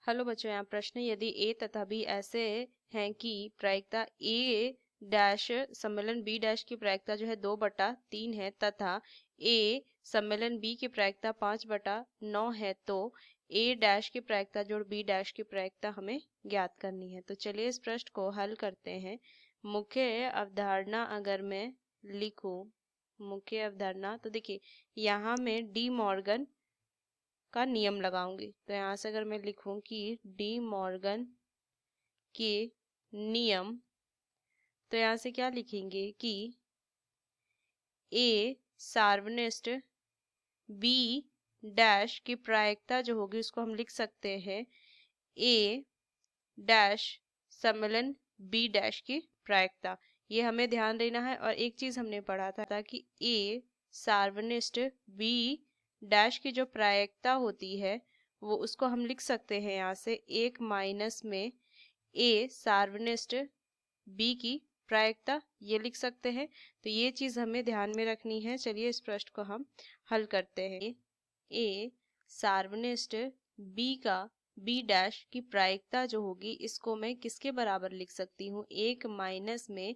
Hello बच्चों, यहाँ प्रश्न है, यदि ए तथा बी ऐसे हैं कि प्रायिकता ए डैश सम्मेलन बी डैश की प्रायिकता जो है 2/3 है तथा ए सम्मेलन बी की प्रायिकता 5/9 है, तो ए डैश की प्रायिकता जोड़ बी डैश की प्रायिकता हमें ज्ञात करनी है। तो चलिए इस प्रश्न को हल करते हैं। मुख्य अवधारणा अगर मैं लिखूं, मुख्य अवधारणा, तो देखिए यहाँ मैं डी मॉर्गन का नियम लगाऊंगी। तो यहाँ से अगर मैं लिखूं कि डी मॉर्गन के नियम, तो यहाँ से क्या लिखेंगे कि ए सार्वनिष्ठ बी डैश की प्रायिकता जो होगी उसको हम लिख सकते हैं ए डैश सम्मेलन बी डैश की प्रायिकता। ये हमें ध्यान देना है। और एक चीज हमने पढ़ा था कि ए सार्वनिष्ठ बी डैश की जो प्रायिकता होती है वो उसको हम लिख सकते हैं यहाँ से 1 माइनस में ए सार्वनिष्ठ बी की प्रायिकता, ये लिख सकते हैं। तो ये चीज हमें ध्यान में रखनी है। चलिए इस प्रश्न को हम हल करते हैं। ए सार्वनिष्ठ बी का बी डैश की प्रायिकता जो होगी इसको मैं किसके बराबर लिख सकती हूँ, 1 माइनस में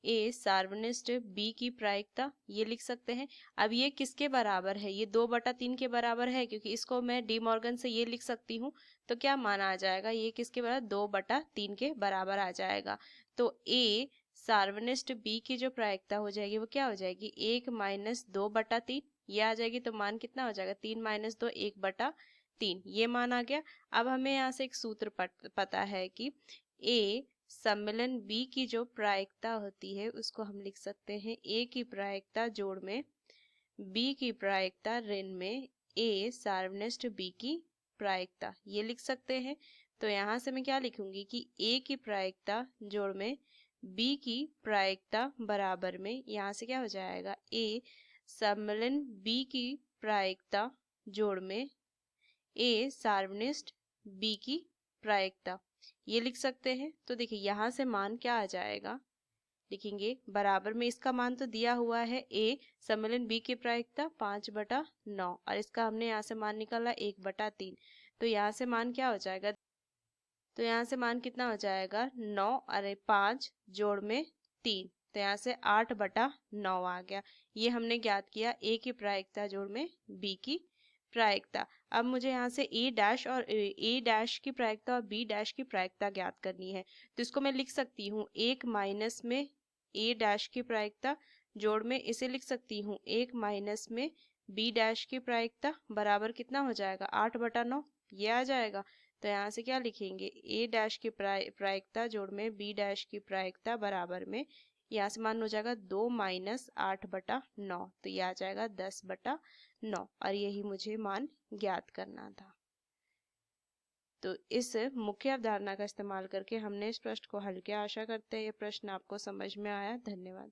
ए सार्वनिष्ठ बी की प्रायिकता, ये लिख सकते हैं। अब ये किसके बराबर है, ये 2/3 के बराबर है, क्योंकि इसको मैं डी मॉर्गन से ये लिख सकती हूँ। तो क्या माना आ जाएगा, ये किसके बराबर, 2/3 के बराबर आ जाएगा। तो ए सार्वनिष्ठ बी की जो प्रायिकता हो जाएगी वो क्या हो जाएगी, 1 माइनस 2/3, ये आ जाएगी। तो मान कितना हो जाएगा, 3 माइनस 2 1/3, ये मान आ गया। अब हमें यहाँ से एक सूत्र पता है कि ए सम्मेलन बी की जो प्रायिकता होती है उसको हम लिख सकते हैं ए की प्रायिकता जोड़ में बी की प्रायिकता ऋण में ए सार्वनिष्ठ बी की प्रायिकता, ये लिख सकते हैं। तो यहाँ से मैं क्या लिखूंगी कि ए की प्रायिकता जोड़ में बी की प्रायिकता बराबर में, यहाँ से क्या हो जाएगा, ए सम्मेलन बी की प्रायिकता जोड़ में ए सार्वनिष्ठ बी की प्रायिकता, ये लिख सकते हैं। तो देखिए यहाँ से मान क्या आ जाएगा, लिखेंगे बराबर में, इसका मान तो दिया हुआ है ए सम्मेलन बी की प्रायिकता 5/9 और इसका हमने यहाँ से मान निकाला 1/3। तो यहाँ से मान क्या हो जाएगा, तो यहाँ से मान कितना हो जाएगा, 9 और 5 जोड़ में 3, तो यहाँ से 8/9 आ गया। ये हमने ज्ञात किया ए की प्रायिकता जोड़ में बी की प्रायिकता। अब मुझे यहाँ से ए डैश और ए डैश की प्रायिकता और बी डैश की प्रायिकता ज्ञात करनी है। तो इसको मैं लिख सकती हूँ 1 माइनस में ए डैश की प्रायिकता जोड़ में इसे लिख सकती हूँ 1 माइनस में बी डैश की प्रायिकता बराबर कितना हो जाएगा, 8/9, ये आ जाएगा। तो यहाँ से क्या लिखेंगे, ए डैश की प्रायिकता जोड़ में बी डैश की प्रायिकता बराबर में, यहाँ से मान हो जाएगा 2 माइनस 8/9, तो ये आ जाएगा 10/9 और यही मुझे मान ज्ञात करना था। तो इस मुख्य अवधारणा का इस्तेमाल करके हमने इस प्रश्न को हल किया। आशा करते हैं ये प्रश्न आपको समझ में आया। धन्यवाद।